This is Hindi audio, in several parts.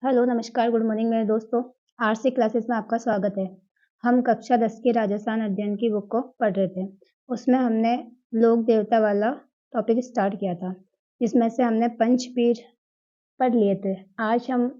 हेलो, नमस्कार, गुड मॉर्निंग मेरे दोस्तों। आरसी क्लासेस में आपका स्वागत है। हम कक्षा 10 की राजस्थान अध्ययन की बुक को पढ़ रहे थे। उसमें हमने लोक देवता वाला टॉपिक स्टार्ट किया था, जिसमें से हमने पंचपीर पढ़ लिए थे। आज हम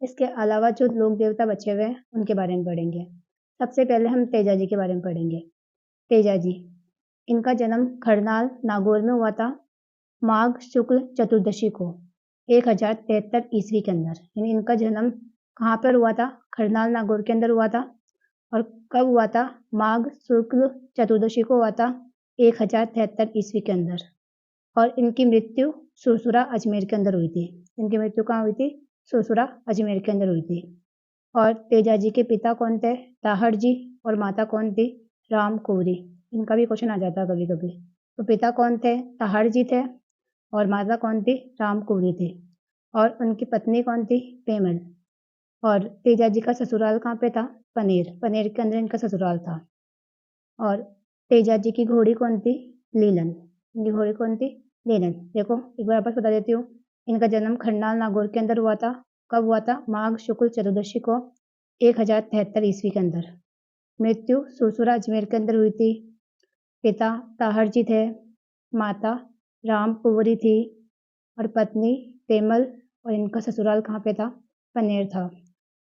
इसके अलावा जो लोक देवता बचे हुए हैं, उनके बारे में पढ़ेंगे। सबसे पहले हम तेजाजी के बारे में पढ़ेंगे। तेजाजी, इनका जन्म खरनाल, नागौर में हुआ था, माघ शुक्ल चतुर्दशी को 1073 ईस्वी के अंदर। यानी इनका जन्म कहाँ पर हुआ था? खरनाल नागौर के अंदर हुआ था। और कब हुआ था? माघ शुक्ल चतुर्दशी को हुआ था 1073 ईस्वी के अंदर। और इनकी मृत्यु सुरसुरा अजमेर के अंदर हुई थी। इनकी मृत्यु कहाँ हुई थी? सुरसुरा अजमेर के अंदर हुई थी। और तेजाजी के पिता कौन थे? ताहड़ जी। और माता कौन थी? राम कुंवरी। इनका भी क्वेश्चन आ जाता है कभी कभी। तो पिता कौन थे? ताहड़ जी थे। और माता कौन थी? राम कुंवरी थी। और उनकी पत्नी कौन थी? पेमल। और तेजाजी का ससुराल कहाँ पे था? पनेर। पनेर के अंदर इनका ससुराल था। और तेजाजी की घोड़ी कौन थी? लीलन। इनकी घोड़ी कौन थी? लीलन। देखो एक बार वापस बता देती हूँ। इनका जन्म खरनाल नागौर के अंदर हुआ था। कब हुआ था? माघ शुक्ल चतुर्दशी को 1073 ईस्वी के अंदर। मृत्यु सुरसुरा अजमेर के अंदर हुई थी। पिता ताहड़ जी थे। माता राम कुंवरी थी। और पत्नी पेमल। और इनका ससुराल कहाँ पे था? पनेर था।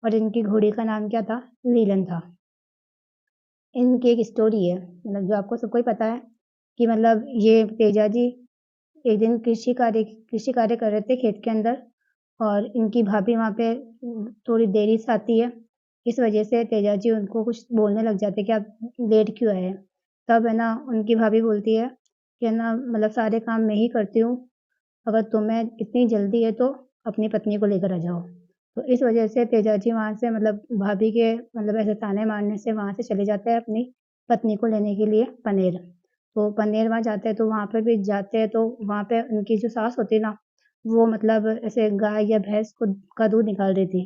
और इनकी घोड़ी का नाम क्या था? लीलन था। इनकी एक स्टोरी है, मतलब जो आपको सबको ही पता है कि मतलब ये तेजाजी एक दिन कृषि कार्य कर रहे थे खेत के अंदर। और इनकी भाभी वहाँ पे थोड़ी देरी से आती है। इस वजह से तेजाजी उनको कुछ बोलने लग जाते कि आप लेट क्यों आए। तब है ना उनकी भाभी बोलती है कि है ना मतलब सारे काम मैं ही करती हूँ, अगर तुम्हें इतनी जल्दी है तो अपनी पत्नी को लेकर आ जाओ। तो इस वजह से तेजाजी वहाँ से मतलब भाभी के मतलब ऐसे ताने मारने से वहाँ से चले जाते हैं अपनी पत्नी को लेने के लिए पनेर। तो पनेर वहाँ जाते हैं, तो वहाँ पर भी जाते हैं तो वहाँ पे उनकी जो सास होती है ना, वो मतलब ऐसे गाय या भैंस को का दूध निकाल रही थी।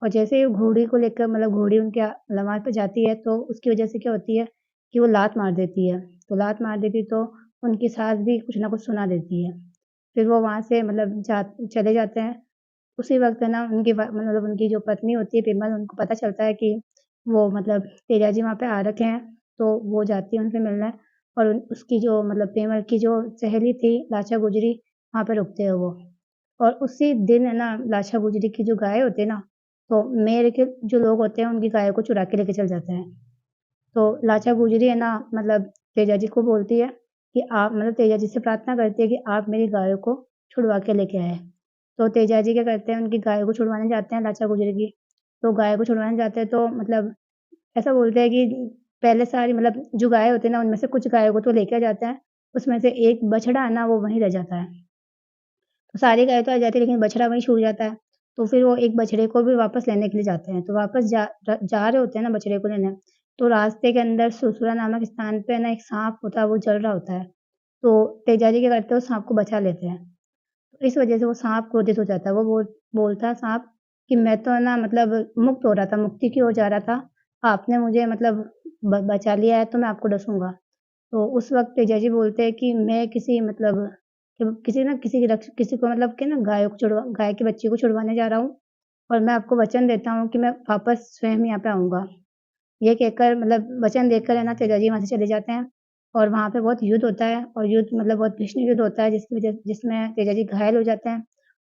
और जैसे ही घोड़ी को लेकर मतलब घोड़ी उनके मतलब वहाँ पे जाती है, तो उसकी वजह से क्या होती है कि वो लात मार देती है। तो लात मार देती तो उनकी सास भी कुछ ना कुछ सुना देती है। फिर वो वहाँ से मतलब चले जाते हैं। उसी वक़्त है ना उनकी मतलब उनकी जो पत्नी होती है पेमल, उनको पता चलता है कि वो मतलब तेजाजी वहाँ पे आ रखे हैं। तो वो जाती है उनसे मिलने। और उसकी जो मतलब पेमल की जो सहेली थी लाचा गुजरी, वहाँ पे रुकते हैं वो। और उसी दिन है ना लाचा गुजरी की जो गाय होती है ना, तो मेर के जो लोग होते हैं उनकी गाय को चुरा के लेके चले जाते हैं। तो लाचा गुजरी है ना मतलब तेजाजी को बोलती है कि आप मतलब तेजाजी से प्रार्थना करती है कि आप मेरी गाय को छुड़वा के लेके आए। तो तेजाजी क्या करते हैं, उनकी गाय को छुड़वाने जाते हैं लाचा गुजरी की। तो गाय को छुड़वाने जाते हैं तो मतलब ऐसा बोलते हैं कि पहले सारी मतलब जो गाय होती है ना उनमें से कुछ गायों को तो लेके जाते हैं, उसमें से एक बछड़ा है ना वो वहीं रह जाता है। तो सारी गाय तो आ जाती है लेकिन बछड़ा वहीं छूट जाता है। तो फिर वो एक बछड़े को भी वापस लेने के लिए जाते हैं। तो वापस जा रहे होते हैं ना बछड़े को लेने, तो रास्ते के अंदर सुरसुरा नामक स्थान पे ना एक साँप होता है, वो जल रहा होता है। तो तेजाजी क्या करते हैं, उस साँप को बचा लेते हैं। तो इस वजह से वो साँप क्रोधित हो जाता है। वो बोलता है साँप कि मैं तो है ना मतलब मुक्त हो रहा था, मुक्ति की ओर जा रहा था। आपने मुझे मतलब बचा लिया है तो मैं आपको डसूँगा। तो उस वक़्त तेजाजी बोलते हैं कि मैं किसी मतलब कि किसी को मतलब कि ना गाय की बच्ची को छुड़वाने जा रहा हूँ। और मैं आपको वचन देता हूँ कि मैं वापस स्वयं यहाँ पे आऊँगा। ये कहकर मतलब वचन देकर है ना तेजाजी वहाँ से चले जाते हैं। और वहाँ पे बहुत युद्ध होता है और युद्ध मतलब बहुत भीषण युद्ध होता है जिसमें तेजाजी घायल हो जाते हैं।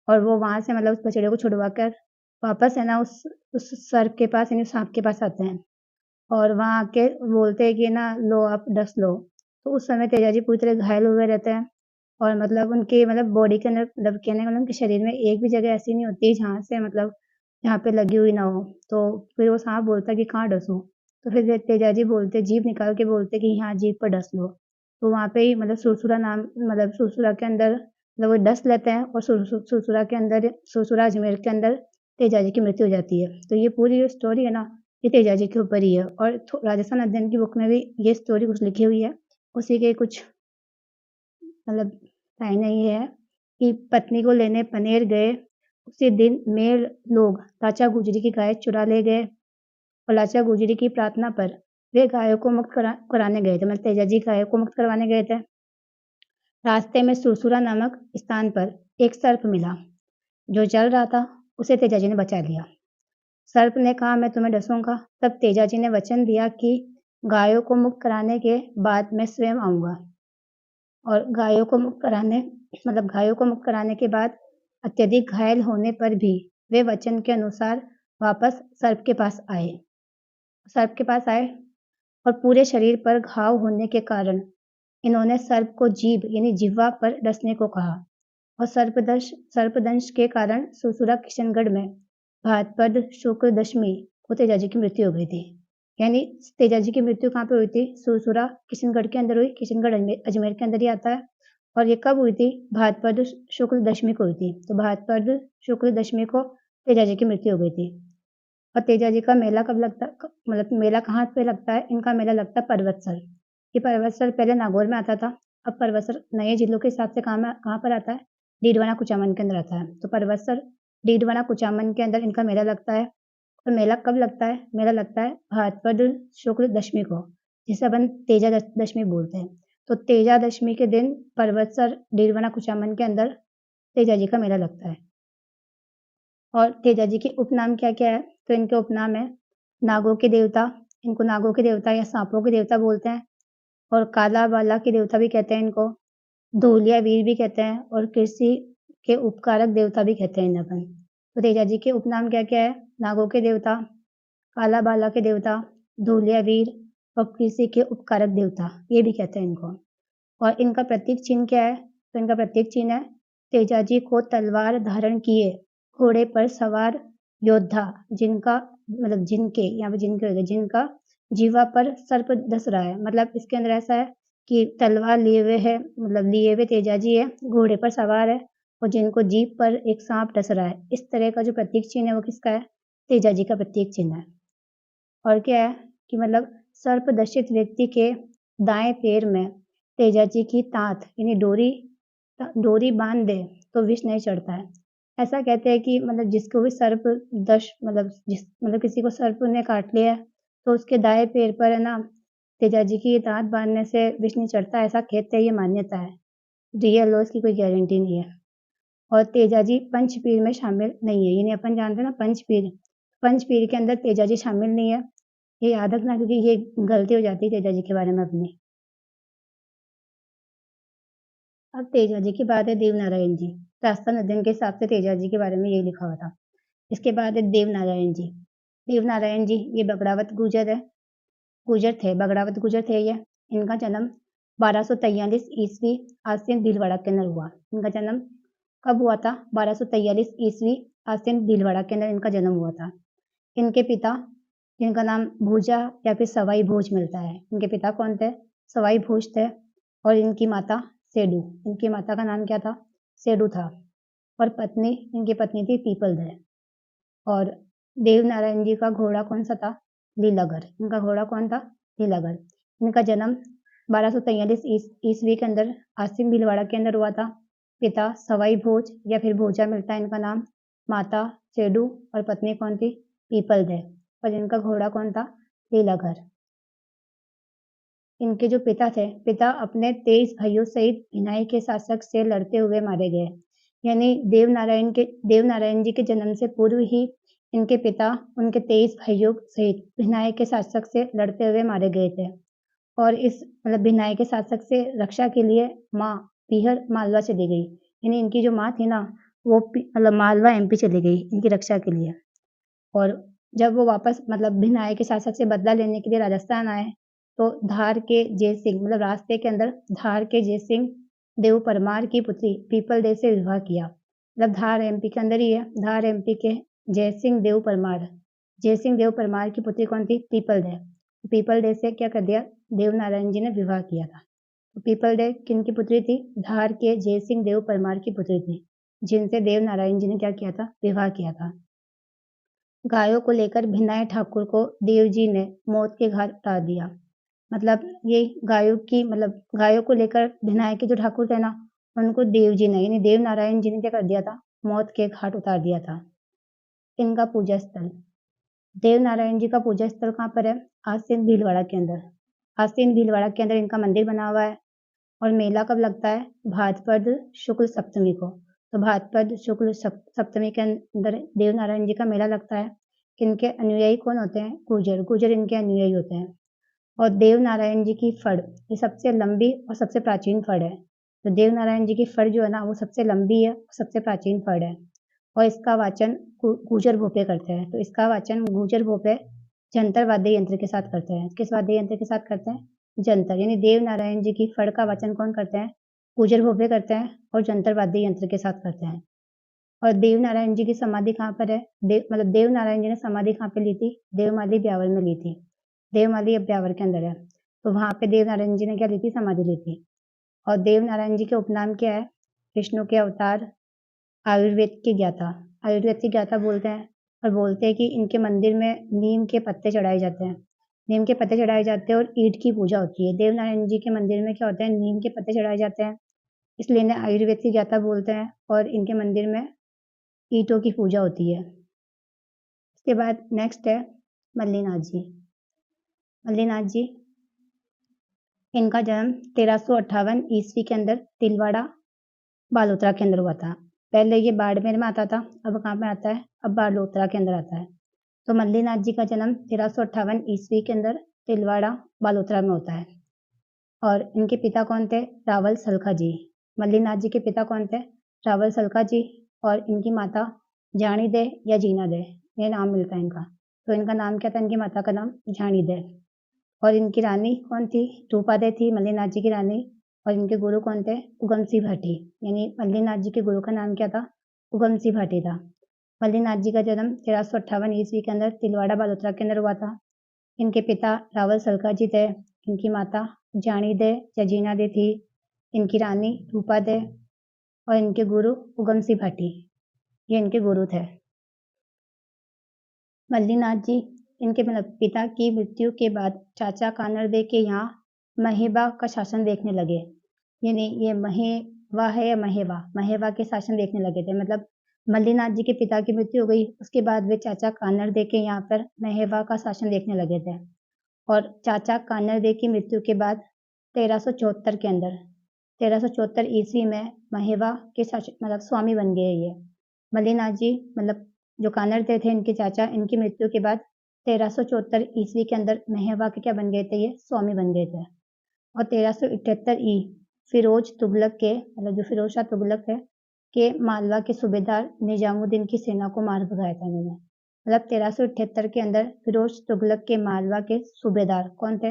और वो वहाँ से मतलब उस बछड़े को छुड़वाकर वापस है ना उस सर्प के पास यानी साँप के पास आते हैं। और वहाँ आके बोलते हैं कि ना लो आप डस लो। तो उस समय तेजाजी पूरी तरह घायल हुए रहते हैं। और मतलब उनकी मतलब बॉडी के अंदर मतलब कहने का मतलब उनके शरीर में एक भी जगह ऐसी नहीं होती जहाँ से मतलब जहाँ पे लगी हुई ना हो। तो फिर वो साँप बोलता है कि कहाँ डसूँ? तो फिर तेजाजी बोलते जीभ निकाल के बोलते कि यहाँ जीभ पर डस लो। तो वहाँ पे ही मतलब सुरसुरा नाम मतलब सुरसुरा के अंदर मतलब वो डस लेते हैं और सुरसुरा अजमेर के अंदर तेजाजी की मृत्यु हो जाती है। तो ये पूरी जो स्टोरी है ना, ये तेजाजी के ऊपर ही है। और राजस्थान अध्ययन की बुक में भी ये स्टोरी कुछ लिखी हुई है। उसी के कुछ मतलब लाइनें ये है कि पत्नी को लेने पनेर गए, उसी दिन मेर लोग लाचा गुजरी की गाय चुरा ले गए। और लाचा गुजरी की प्रार्थना पर वे गायों को मुक्त कराने गए थे, मतलब तेजाजी गायों को मुक्त करवाने गए थे। रास्ते में सुरसुरा नामक स्थान पर एक सर्प मिला जो जल रहा था। उसे तेजाजी ने बचा लिया। सर्प ने कहा, मैं तुम्हें डसूंगा। तब तेजाजी ने वचन दिया कि गायों को मुक्त कराने के बाद मैं स्वयं आऊंगा। और गायों को मुक्त कराने के बाद अत्यधिक घायल होने पर भी वे वचन के अनुसार वापस सर्प के पास आए और पूरे शरीर पर घाव होने के कारण इन्होंने सर्प को जीभ यानी जिह्वा पर डसने को कहा और सर्पदंश के कारण सुरसुरा किशनगढ़ में भाद्रपद शुक्ल दशमी को तेजाजी की मृत्यु हो गई थी। यानी तेजाजी की मृत्यु कहाँ पे हुई थी? सुरसुरा किशनगढ़ के अंदर हुई। किशनगढ़ अजमेर के अंदर ही आता है। और ये कब हुई थी? भाद्रपद शुक्ल दशमी को हुई थी। तो भाद्रपद शुक्ल दशमी को तेजाजी की मृत्यु हो गई थी। और तेजाजी का मेला कब लगता, मतलब मेला कहाँ पे लगता है? इनका मेला लगता है परवतसर। ये परवतसर पहले नागौर में आता था, अब परवतसर नए जिलों के हिसाब से कहाँ पर आता है? डीडवाना कुचामन के अंदर आता है। तो परवतसर डीडवाना कुचामन के अंदर इनका मेला लगता है। और मेला कब लगता है? मेला लगता है भाद्रपद शुक्ल दशमी को, जिसे अपन तेजा दशमी बोलते हैं। तो तेजा दशमी के दिन परवतसर डीडवाना कुचामन के अंदर तेजाजी का मेला लगता है। और तेजाजी के उपनाम क्या क्या है? तो इनके उपनाम है नागों के देवता, इनको नागों के देवता या सांपों के देवता बोलते हैं। और काला बाला के देवता भी कहते हैं इनको, धूलिया वीर भी कहते हैं और कृषि के उपकारक देवता भी कहते हैं इन्हें अपन। तो तेजाजी के उपनाम क्या क्या है? नागों के देवता, काला बाला के देवता, धूलिया वीर और कृषि के उपकारक देवता, ये भी कहते हैं इनको। और इनका प्रतीक चिन्ह क्या है? तो इनका प्रतीक चिन्ह है तेजाजी को तलवार धारण किए घोड़े पर सवार योद्धा जिनका जीवा पर सर्प डस रहा है। मतलब इसके अंदर ऐसा है कि तलवार लिए हुए तेजाजी है, घोड़े पर सवार है और जिनको जीभ पर एक सांप डस रहा है। इस तरह का जो प्रतीक चिन्ह है वो किसका है? तेजाजी का प्रतीक चिन्ह है। और क्या है कि मतलब सर्प दंशित व्यक्ति के दाएं पैर में तेजाजी की तांत यानी डोरी बांध दे तो विष नहीं चढ़ता है। ऐसा कहते हैं कि मतलब जिसको भी सर्प किसी को सर्प ने काट लिया है तो उसके दाएं पैर पर है ना तेजाजी की तांत बांधने से विष नहीं चढ़ता, ऐसा कहते हैं, ये मान्यता है। रियल लॉस की कोई गारंटी नहीं है। और तेजाजी पंचपीर में शामिल नहीं है, यानी अपन जानते हैं ना पंचपीर के अंदर तेजाजी शामिल नहीं है। ये याद रखना क्योंकि ये गलती हो जाती है तेजाजी के बारे में अपनी। अब तेजाजी की बात है देवनारायण जी। राजस्थान अध्ययन के हिसाब से तेजाजी के बारे में यही लिखा हुआ था। इसके बाद है देवनारायण जी। देवनारायण जी ये गुजर थे ये। इनका जन्म 1243 ईस्वी आसीन भीलवाड़ा के अंदर हुआ। इनका जन्म कब हुआ था? 1243 ईस्वी आसीन भीलवाड़ा के अंदर इनका जन्म हुआ था। इनके पिता, जिनका नाम भूजा या फिर सवाई भोज मिलता है, इनके पिता कौन थे? सवाई भोज थे। और इनकी माता सेडू, इनकी माता का नाम क्या था? सेडू था। और इनकी पत्नी थी पीपलदह। और देवनारायण जी का घोड़ा कौन सा था? लीलागर। इनका घोड़ा कौन था? लीलागर। इनका जन्म 1243 ईस्वी के अंदर आसिम भीलवाड़ा के अंदर हुआ था। पिता सवाई भोज या फिर भोजा मिलता है इनका नाम, माता सेडू और पत्नी कौन थी? पीपलदह। और इनका घोड़ा कौन था? लीलागर। इनके जो पिता अपने 23 भाइयों सहित भिनाई के शासक से लड़ते हुए मारे गए। यानी देवनारायण जी के जन्म से पूर्व ही इनके पिता उनके 23 भाइयों सहित भिनाई के शासक से लड़ते हुए मारे गए थे। और इस भिनाई के शासक से रक्षा के लिए माँ पीहर मालवा चली गई। यानी इनकी जो माँ थी ना वो मालवा एमपी चली गई इनकी रक्षा के लिए। और जब वो वापस भिनाई के शासक से बदला लेने के लिए राजस्थान आए तो धार के जय सिंह रास्ते के अंदर धार के जय सिंह देव परमार की पुत्री पीपल देव से विवाह किया। धार एमपी के अंदर ही है। धार एमपी के जय सिंह देव परमार की पुत्री कौन थी? पीपल देव से क्या कर दिया? देवनारायण जी ने विवाह किया था। तो पीपल देव किन की पुत्री थी? धार के जय सिंह देव परमार की पुत्री थी, जिनसे देवनारायण जी ने क्या किया था? विवाह किया था। गायों को लेकर भिनाई ठाकुर को देव जी ने मौत के घाट उतार दिया। ये गायों को लेकर भिनाई के जो ठाकुर थे ना उनको देव जी ने यानी देवनारायण जी ने क्या कर दिया था? मौत के घाट उतार दिया था। इनका पूजा स्थल, देवनारायण जी का पूजा स्थल कहाँ पर है? आसीन भीलवाड़ा के अंदर। आसीन भीलवाड़ा के अंदर इनका मंदिर बना हुआ है। और मेला कब लगता है? भाद्रपद शुक्ल सप्तमी को। तो भाद्रपद शुक्ल सप्तमी के अंदर देवनारायण जी का मेला लगता है। इनके अनुयायी कौन होते हैं? गुर्जर। गुर्जर इनके अनुयायी होते हैं। और देवनारायण जी की फड़ ये सबसे लंबी और सबसे प्राचीन फड़ है। तो देवनारायण जी की फड़ जो है ना वो सबसे लंबी है, सबसे प्राचीन फड़ है। और इसका वाचन गुर्जर भोपे करते हैं। तो इसका वाचन गुर्जर भोपे जंतर वाद्य यंत्र के साथ करते हैं। किस वाद्य यंत्र के साथ करते हैं? जंतर। यानी देवनारायण जी की फड़ का वाचन कौन करते हैं? गुर्जर भोपे करते हैं और जंतर वाद्य यंत्र के साथ करते हैं। और देवनारायण जी की समाधि कहाँ पर है? देवनारायण जी ने समाधि कहाँ पे ली थी? देवमाली ब्यावर में ली थी। देवमाली अब ब्यावर के अंदर है। तो वहां पे देवनारायण जी ने क्या ली थी? समाधि ली थी। और देवनारायण जी के उपनाम क्या है? विष्णु के अवतार, आयुर्वेद के ज्ञाता। आयुर्वेद के ज्ञाता बोलते हैं और बोलते हैं कि इनके मंदिर में नीम के पत्ते चढ़ाए जाते हैं। नीम के पत्ते चढ़ाए जाते हैं और ईंट की पूजा होती है। देवनारायण जी के मंदिर में क्या होता है? नीम के पत्ते चढ़ाए जाते हैं, इसलिए इन्हें आयुर्वेद के ज्ञाता बोलते हैं। और इनके मंदिर में ईंटों की पूजा होती है। इसके बाद नेक्स्ट है मल्लीनाथ जी। मल्लीनाथ जी, इनका जन्म 1358 ईस्वी के अंदर तिलवाड़ा बालोतरा के अंदर हुआ था। पहले ये बाड़मेर में आता था, अब कहाँ पे आता है? अब बालोतरा के अंदर आता है। तो मल्लीनाथ जी का जन्म 1358 ईस्वी के अंदर तिलवाड़ा बालोतरा में होता है। और इनके पिता कौन थे? रावल सलखा जी। मल्लीनाथ जी के पिता कौन थे? रावल सलखा जी। और इनकी माता जानी दे या जीना दे, ये नाम मिलता है इनका। तो इनका नाम क्या था? इनकी माता का नाम जानी दे। और इनकी रानी कौन थी? रूपादे थी मल्लीनाथ जी की रानी। और इनके गुरु कौन थे? उगम सिंह भाटी। यानी मल्लीनाथ जी के गुरु का नाम क्या था? उगम सिंह भाटी था। मल्लीनाथ जी का जन्म 1358 ईस्वी के अंदर तिलवाड़ा बालोतरा के अंदर हुआ था। इनके पिता रावल सलका जी थे। इनकी माता जानी दे या जीना दे थी। इनकी रानी रूपा दे और इनके गुरु उगम सिंह भाटी, ये इनके गुरु थे। मल्लीनाथ जी, इनके पिता की मृत्यु के बाद चाचा कानरदे के यहाँ महेबा का शासन देखने लगे। यानी ये महेवा है या महेवा, महेवा के शासन देखने लगे थे। मतलब मल्लीनाथ जी के पिता की मृत्यु हो गई, उसके बाद वे चाचा कानरदे के यहाँ पर महेवा का शासन देखने लगे थे। और चाचा कानरदे की मृत्यु के बाद 1374 के अंदर 1374 ईस्वी में महेवा के शासन मतलब स्वामी बन गए ये। मल्लीनाथ जी मतलब जो कानरदे थे इनके चाचा, इनकी मृत्यु के बाद 1374 ईस्वी के अंदर महेवा के क्या बन गए थे? ये स्वामी बन गए थे। और 1378 ई फिरोज तुगलक के मतलब जो फिरोज शाह तुगलक थे के मालवा के सूबेदार निजामुद्दीन की सेना को मार भगाया था इन्होंने। मतलब 1378 के अंदर फिरोज तुगलक के मालवा के सूबेदार कौन थे?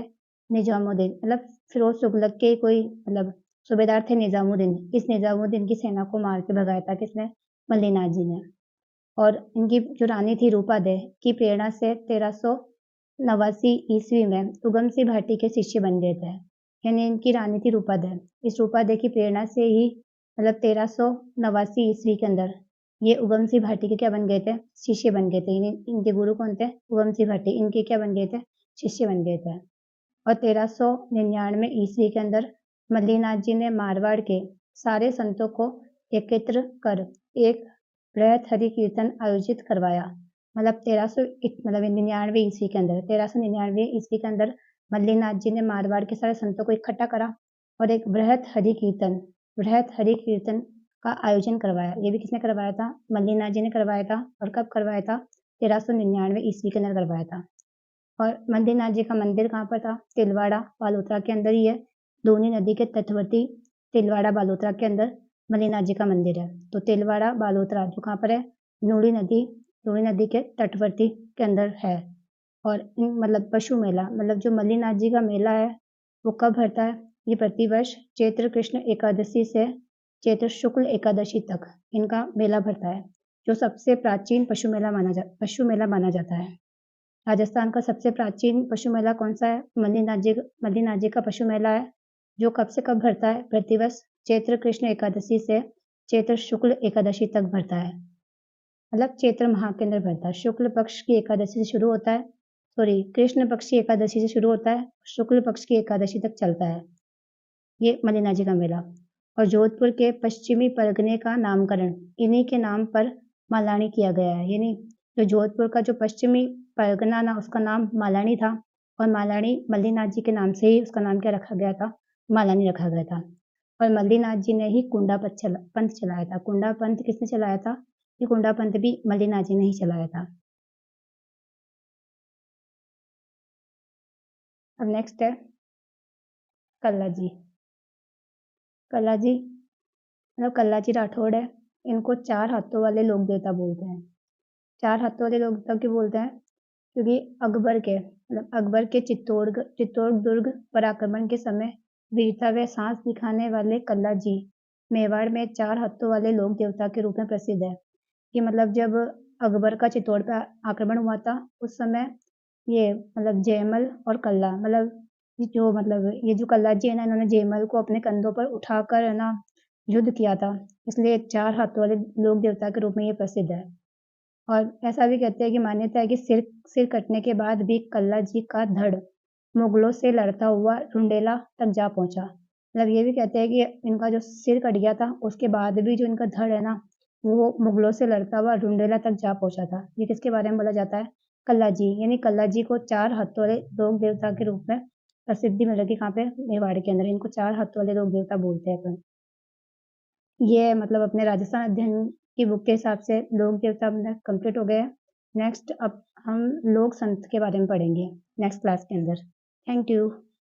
निजामुद्दीन। मतलब फिरोज तुगलक के कोई मतलब सूबेदार थे निजामुद्दीन। इस निजामुद्दीन की सेना को मार के भगाया था किसने? मल्लीनाथ जी ने। और इनकी जो रानी थी रूपादे की प्रेरणा से 1389 ईस्वी में उगम सिंह भाटी के शिष्य बन गए थे। यानी इनकी रानी थी रूपादे। इस रूपादे की प्रेरणा से ही मतलब 1389 ईस्वी के अंदर ये उगम सिंह भाटी के क्या बन गए थे? शिष्य बन गए थे। इनके गुरु कौन थे? उगम सिंह भाटी। इनके क्या बन गए थे? शिष्य बन गए थे। और 1399 ईस्वी के अंदर मल्लीनाथ जी ने मारवाड़ के सारे संतों को एकत्र कर एक बृहत हरि कीर्तन आयोजित करवाया। मतलब 1399 ईस्वी के अंदर 1399 ईस्वी के अंदर मल्लीनाथ जी ने मारवाड़ के सारे संतों को इकट्ठा करा और एक बृहत हरि कीर्तन का आयोजन करवाया। ये भी किसने करवाया था? मल्लीनाथ जी ने करवाया था। और कब करवाया था? 1399 ईस्वी के अंदर करवाया था। और मल्लीनाथ जी का मंदिर कहाँ पर था? तिलवाड़ा बालोतरा के अंदर ही है। दोनी नदी के तटवर्ती तिलवाड़ा बालोतरा के अंदर मल्लीनाथ जी का मंदिर है। तो तिलवाड़ा बालोतरा जो कहाँ पर है? नूड़ी नदी के तटवर्ती के अंदर है। और मतलब पशु मेला मतलब जो मल्लीनाथ जी का मेला है वो कब भरता है? ये प्रतिवर्ष चैत्र कृष्ण एकादशी से चैत्र शुक्ल एकादशी तक इनका मेला भरता है, जो सबसे प्राचीन पशु मेला माना जाता है। राजस्थान का सबसे प्राचीन पशु मेला कौन सा है? मल्लीनाथ जी का पशु मेला है, जो कब से कब भरता है? प्रतिवर्ष चैत्र कृष्ण एकादशी से चैत्र शुक्ल एकादशी तक भरता है। मतलब चैत्र माह के अंदर भरता है। शुक्ल पक्ष की एकादशी से शुरू होता है, कृष्ण पक्ष की एकादशी से शुरू होता है, शुक्ल पक्ष की एकादशी तक चलता है ये मल्लीनाथ जी का मेला। और जोधपुर के पश्चिमी परगने का नामकरण इन्हीं के नाम पर मालानी किया गया है। यानी जो जोधपुर का जो पश्चिमी परगना ना उसका नाम मालानी था और मालानी मल्लीनाथ जी के नाम से ही उसका नाम क्या रखा गया था? मालानी रखा गया था। और मल्लीनाथ जी ने ही कुंडा पंथ चलाया था। कुंडा पंथ किसने चलाया था? ये कुंडा पंथ भी मल्लीनाथ जी ने ही चलाया था। अब नेक्स्ट है कल्ला जी। कल्ला जी मतलब कल्ला जी राठौड़ है। इनको 4 हाथों वाले लोक देवता बोलते हैं। 4 हाथों वाले लोक देवता क्यों बोलते हैं? क्योंकि अकबर के चित्तौड़ दुर्ग पर आक्रमण के समय वीरता व साहस दिखाने वाले कल्ला जी मेवाड़ में 4 हाथों वाले लोक देवता के रूप में प्रसिद्ध है। कि मतलब जब अकबर का चित्तौड़ पर आक्रमण हुआ था उस समय ये मतलब जयमल और कल्ला ये जो कल्ला जी है ना, इन्होंने जयमल को अपने कंधों पर उठाकर है ना युद्ध किया था। इसलिए 4 हाथों वाले लोक देवता के रूप में ये प्रसिद्ध है। और ऐसा भी कहते हैं कि मान्यता है कि सिर कटने के बाद भी कल्ला जी का धड़ मुगलों से लड़ता हुआ रुंडेला तक जा पहुंचा। मतलब ये भी कहते हैं कि इनका जो सिर कट गया था उसके बाद भी जो इनका धड़ है ना, वो मुगलों से लड़ता हुआ रुंडेला तक जा पहुंचा था। ये किसके बारे में बोला जाता है? कल्ला जी। यानी कल्ला जी को 4 हाथों वाले लोक देवता के रूप में प्रसिद्धि मिल रही। कहाँ पे? मेवाड़ के अंदर इनको 4 हाथों वाले लोक देवता बोलते हैं अपन। ये मतलब अपने राजस्थान अध्ययन की बुक के हिसाब से लोक देवता अपना कंप्लीट हो गए। नेक्स्ट अब हम लोक संत के बारे में पढ़ेंगे नेक्स्ट क्लास के अंदर। Thank you.